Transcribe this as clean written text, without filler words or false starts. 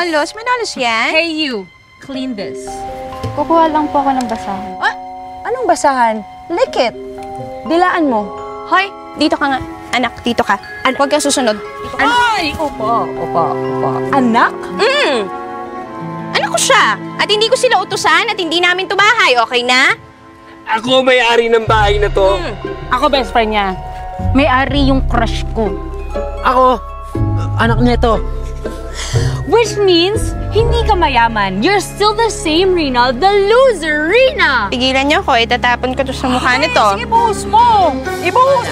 Manolos? Manolos yan? Hey you, clean this. Kukuha lang po ako ng basahan. Ah, anong basahan? Lick it. Dilaan mo. Hoy, dito ka nga. Anak, dito ka. Huwag kang susunod. Ay! Opo. Anak? Anak ko siya. At hindi ko sila utusan at hindi namin tumahay. Okay na? Ako may-ari ng bahay na to. Ako best friend niya. May-ari yung crush ko. Ako, anak nito. Which means, hindi ka mayaman. You're still the same, Rina. The loser, Rina! Pigilan niyo ako. Itatapon ko to sa mukha nito. Sige, buhos mo! Ibuhos